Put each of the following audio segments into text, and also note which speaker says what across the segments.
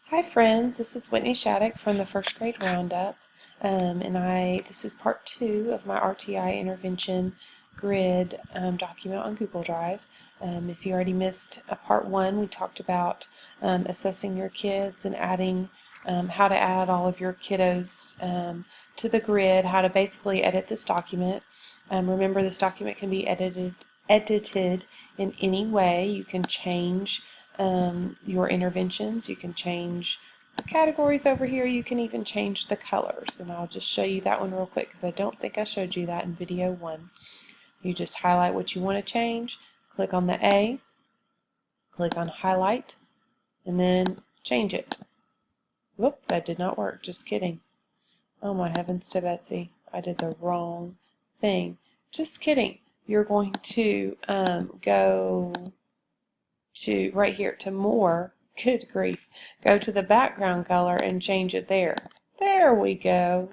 Speaker 1: Hi friends, this is Whitney Shattuck from the First Grade Roundup, this is part 2 of my RTI intervention grid document on Google Drive. If you already missed part 1, we talked about assessing your kids and adding how to add all of your kiddos to the grid, how to basically edit this document. Remember, this document can be edited in any way. You can change your interventions. You can change the categories over here. You can even change the colors, and I'll just show you that one real quick because I don't think I showed you that in video 1. You just highlight what you want to change, click on the A, click on highlight, and then change it. Whoop, that did not work. Just kidding. Oh my heavens to Betsy, I did the wrong thing. Just kidding. You're going to go to right here to more. Good grief. Go to the background color and change it there. There we go.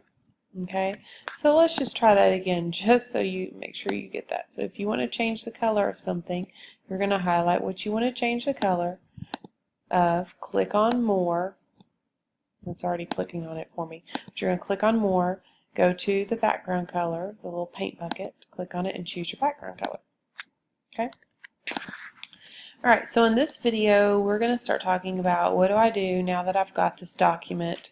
Speaker 1: Okay, so let's just try that again just so you make sure you get that. So if you want to change the color of something, you're going to highlight what you want to change the color of, click on more. It's already clicking on it for me. But you're going to click on more, go to the background color, the little paint bucket, click on it and choose your background color. Okay. Alright, so in this video we're going to start talking about what do I do now that I've got this document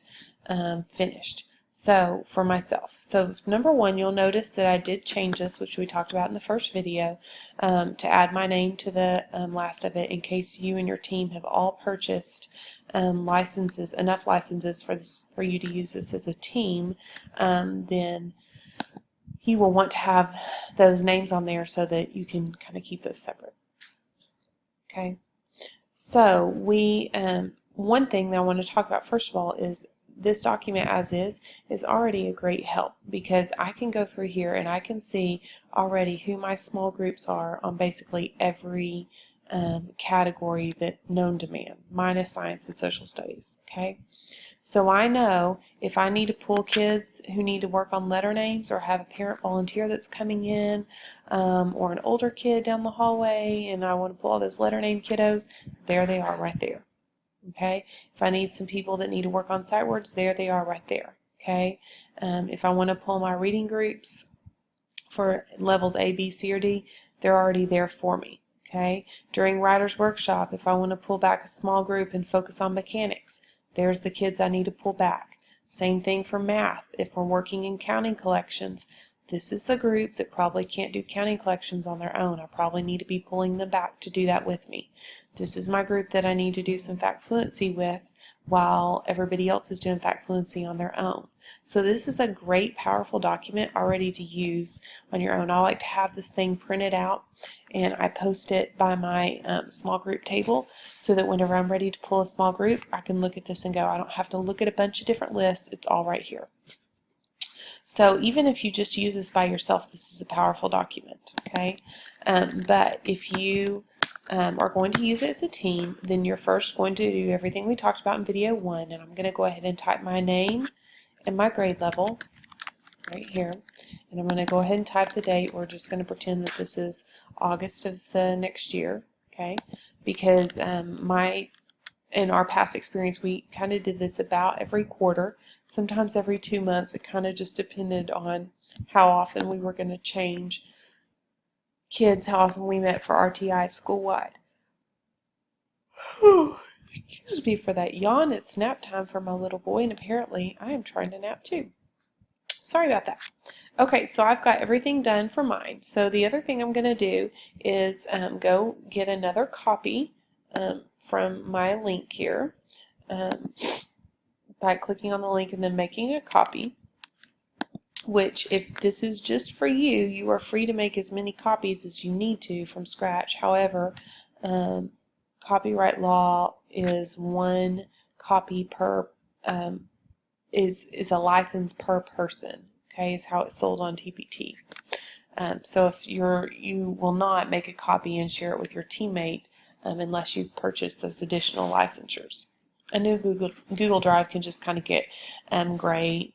Speaker 1: finished. So for myself, so number 1, you'll notice that I did change this, which we talked about in the first video, to add my name to the last of it in case you and your team have all purchased licenses, enough licenses for you to use this as a team. Then you will want to have those names on there so that you can kind of keep those separate. Okay, so one thing that I want to talk about first of all is this document as is already a great help because I can go through here and I can see already who my small groups are on basically every category that known to man, minus science and social studies. Okay, so I know if I need to pull kids who need to work on letter names or have a parent volunteer that's coming in or an older kid down the hallway and I want to pull all those letter name kiddos, there they are right there. Okay, if I need some people that need to work on sight words, there they are right there. Okay, if I want to pull my reading groups for levels A, B, C, or D, they're already there for me. Okay, during Writer's Workshop, if I want to pull back a small group and focus on mechanics, there's the kids I need to pull back. Same thing for math. If we're working in counting collections, this is the group that probably can't do counting collections on their own. I probably need to be pulling them back to do that with me. This is my group that I need to do some fact fluency with while everybody else is doing fact fluency on their own. So this is a great, powerful document already to use on your own. I like to have this thing printed out and I post it by my small group table so that whenever I'm ready to pull a small group, I can look at this and go, I don't have to look at a bunch of different lists. It's all right here. So even if you just use this by yourself, this is a powerful document, okay? But if you are going to use it as a team, then you're first going to do everything we talked about in video 1, and I'm going to go ahead and type my name and my grade level right here, and I'm going to go ahead and type the date. We're just going to pretend that this is August of the next year, okay? Because in our past experience, we kind of did this about every quarter, sometimes every 2 months. It kind of just depended on how often we were going to change kids, how often we met for RTI school-wide. Excuse me for that yawn. It's nap time for my little boy, and apparently I am trying to nap too. Sorry about that. Okay, so I've got everything done for mine. So the other thing I'm going to do is go get another copy from my link here by clicking on the link and then making a copy, which if this is just for you, you are free to make as many copies as you need to from scratch. However, copyright law is 1 copy per is a license per person, okay, is how it's sold on TPT. So if you will not make a copy and share it with your teammate unless you've purchased those additional licensures. I know Google Drive can just kind of get the gray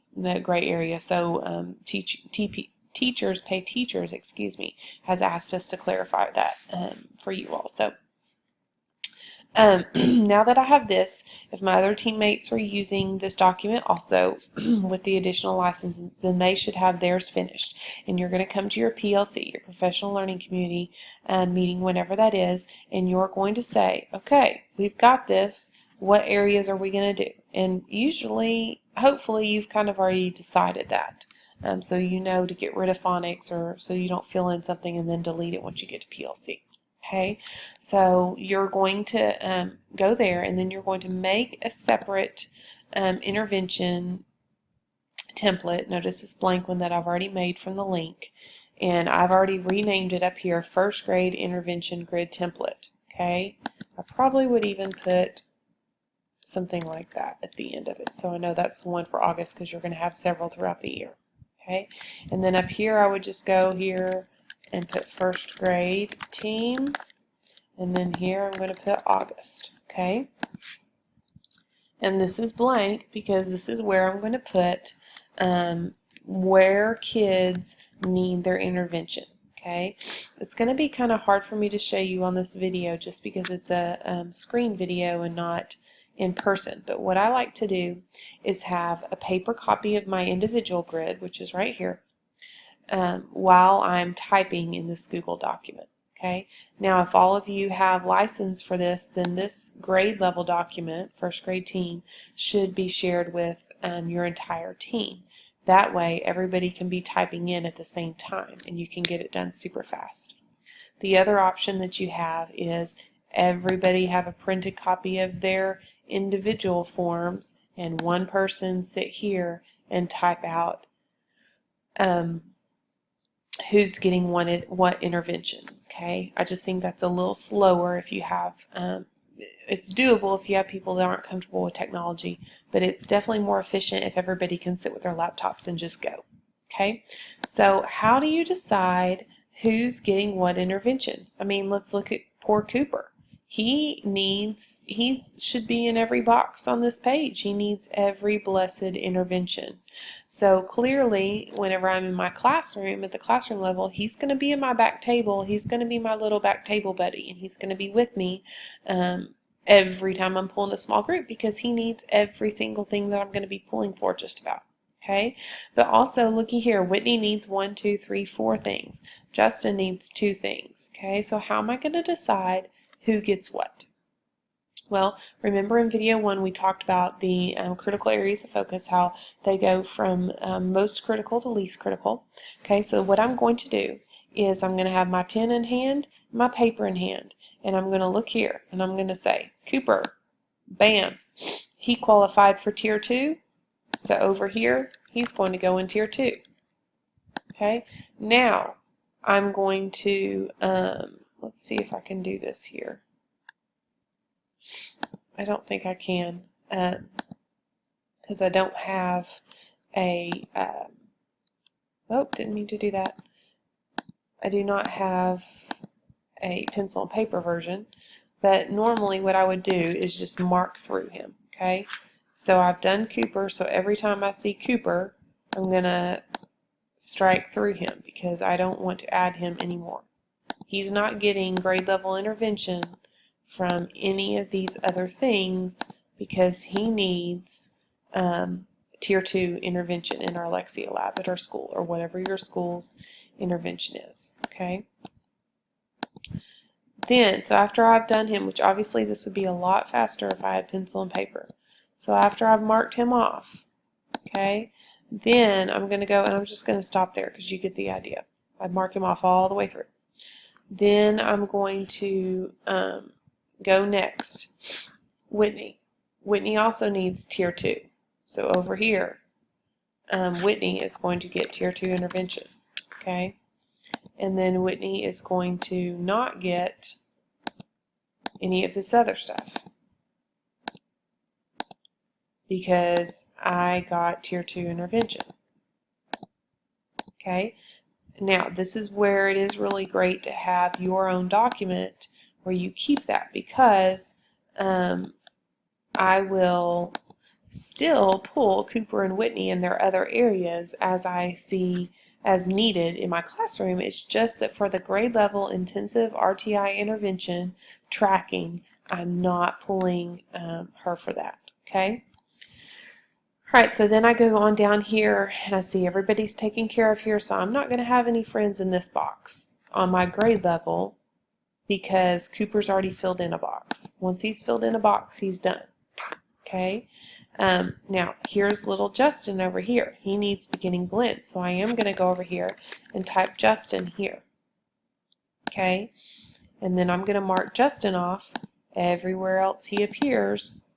Speaker 1: area. So Teachers Pay Teachers, excuse me, has asked us to clarify that for you all. So Now that I have this, if my other teammates are using this document also with the additional license, then they should have theirs finished. And you're going to come to your PLC, your Professional Learning Community meeting, whenever that is, and you're going to say, okay, we've got this. What areas are we going to do? And usually, hopefully, you've kind of already decided that. So you know to get rid of phonics, or so you don't fill in something and then delete it once you get to PLC. Okay, so you're going to go there, and then you're going to make a separate intervention template. Notice this blank one that I've already made from the link, and I've already renamed it up here, First Grade Intervention Grid Template. Okay, I probably would even put something like that at the end of it, so I know that's the one for August, because you're going to have several throughout the year. Okay, and then up here I would just go here and put first grade team, and then here I'm going to put August. Okay, and this is blank because this is where I'm going to put where kids need their intervention. Okay, it's going to be kind of hard for me to show you on this video just because it's a screen video and not in person, but what I like to do is have a paper copy of my individual grid, which is right here, while I'm typing in this Google document. Okay. Now, if all of you have license for this, then this grade level document, first grade team, should be shared with your entire team. That way, everybody can be typing in at the same time, and you can get it done super fast. The other option that you have is everybody have a printed copy of their individual forms, and one person sit here and type out who's getting what intervention. Okay, I just think that's a little slower if you have it's doable if you have people that aren't comfortable with technology, but it's definitely more efficient if everybody can sit with their laptops and just go. Okay, so how do you decide who's getting what intervention? I mean, let's look at poor Cooper. He should be in every box on this page. He needs every blessed intervention. So clearly, whenever I'm in my classroom, at the classroom level, he's going to be in my back table. He's going to be my little back table buddy, and he's going to be with me every time I'm pulling a small group, because he needs every single thing that I'm going to be pulling for just about. Okay, but also looky here, Whitney needs 1, 2, 3, 4 things. Justin needs 2 things. Okay, so how am I going to decide who gets what? Well, remember in video 1 we talked about the critical areas of focus, how they go from most critical to least critical. Okay, so what I'm going to do is I'm going to have my pen in hand, my paper in hand, and I'm going to look here and I'm going to say, Cooper, bam, he qualified for Tier 2, so over here he's going to go in Tier 2. Okay, now I'm going to, let's see if I can do this here. I don't think I can, because I don't have a, oh, didn't mean to do that. I do not have a pencil and paper version, but normally what I would do is just mark through him. Okay, so I've done Cooper, so every time I see Cooper, I'm going to strike through him because I don't want to add him anymore. He's not getting grade level intervention from any of these other things because he needs Tier 2 intervention in our Lexia lab at our school, or whatever your school's intervention is. Okay. Then, so after I've done him, which obviously this would be a lot faster if I had pencil and paper. So after I've marked him off, okay, then I'm going to go, and I'm just going to stop there because you get the idea. I mark him off all the way through. Then I'm going to go next. Whitney. Whitney also needs Tier 2. So over here, Whitney is going to get Tier 2 intervention. Okay? And then Whitney is going to not get any of this other stuff because I got Tier 2 intervention. Okay? Now, this is where it is really great to have your own document where you keep that, because I will still pull Cooper and Whitney in their other areas as I see as needed in my classroom. It's just that for the grade level intensive RTI intervention tracking, I'm not pulling her for that, okay? Alright, so then I go on down here and I see everybody's taken care of here, so I'm not going to have any friends in this box on my grade level because Cooper's already filled in a box. Once he's filled in a box, he's done. Okay? Now, here's little Justin over here. He needs beginning blend, so I am going to go over here and type Justin here. Okay? And then I'm going to mark Justin off everywhere else he appears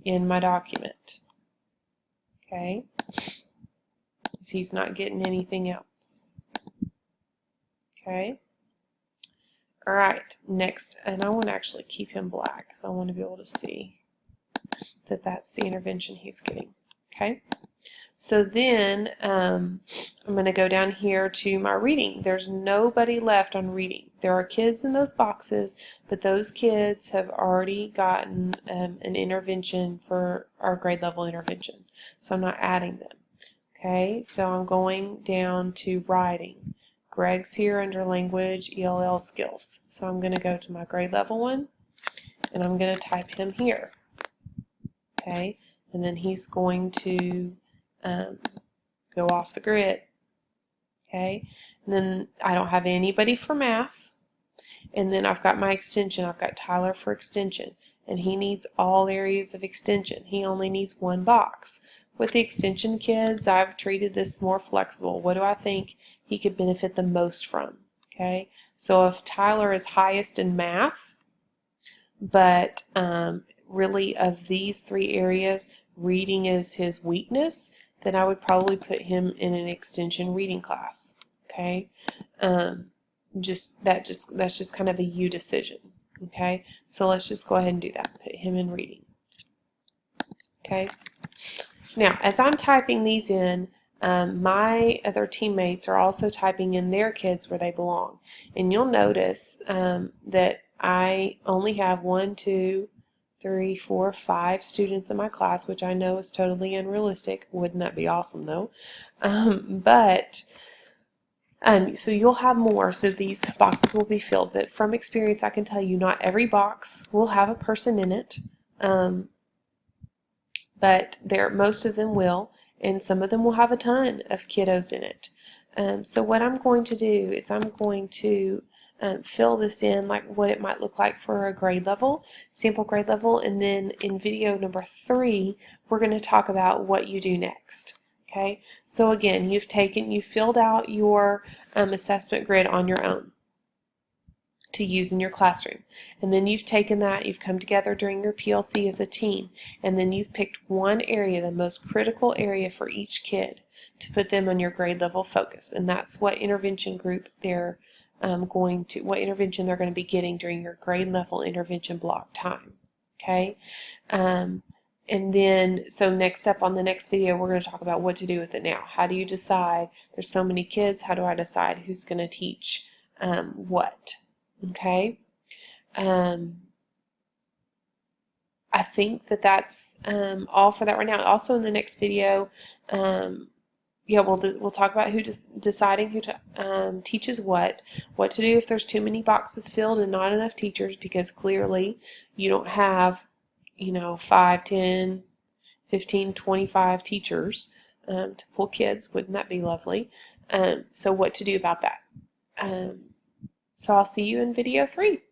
Speaker 1: in my document. Okay? Because he's not getting anything else. Okay? Alright, next, and I want to actually keep him black because I want to be able to see that that's the intervention he's getting. Okay? So then I'm going to go down here to my reading. There's nobody left on reading. There are kids in those boxes, but those kids have already gotten an intervention for our grade level intervention. So I'm not adding them. Okay, so I'm going down to writing. Greg's here under language, ELL skills. So I'm going to go to my grade level one and I'm going to type him here. Okay, and then he's going to go off the grid. Okay, and then I don't have anybody for math, and then I've got my extension. I've got Tyler for extension, and he needs all areas of extension. He only needs one box. With the extension kids, I've treated this more flexible. What do I think he could benefit the most from? Okay, so if Tyler is highest in math, but really of these three areas, reading is his weakness, then I would probably put him in an extension reading class. Okay, that's just kind of a you decision. Okay, so let's just go ahead and do that. Put him in reading. Okay. Now, as I'm typing these in, my other teammates are also typing in their kids where they belong. And you'll notice that I only have 1, 2, 3, 4, 5 students in my class, which I know is totally unrealistic. Wouldn't that be awesome, though? So you'll have more, so these boxes will be filled. But from experience, I can tell you not every box will have a person in it. But most of them will, and some of them will have a ton of kiddos in it. So what I'm going to do is I'm going to fill this in like what it might look like for a grade level, sample grade level, and then in video number 3, we're going to talk about what you do next. Okay, so again, you've filled out your assessment grid on your own to use in your classroom. And then you've taken that, you've come together during your PLC as a team, and then you've picked one area, the most critical area for each kid, to put them on your grade level focus. And that's what intervention group what intervention they're going to be getting during your grade level intervention block time. Okay? And then, so next up on the next video, we're going to talk about what to do with it now. How do you decide? There's so many kids, how do I decide who's going to teach what? Okay, I think that's all for that right now. Also, in the next video, yeah, we'll talk about deciding who teaches what to do if there's too many boxes filled and not enough teachers, because clearly you don't have 5, 10, 15, 25 teachers to pull kids. Wouldn't that be lovely? So what to do about that? So I'll see you in video 3.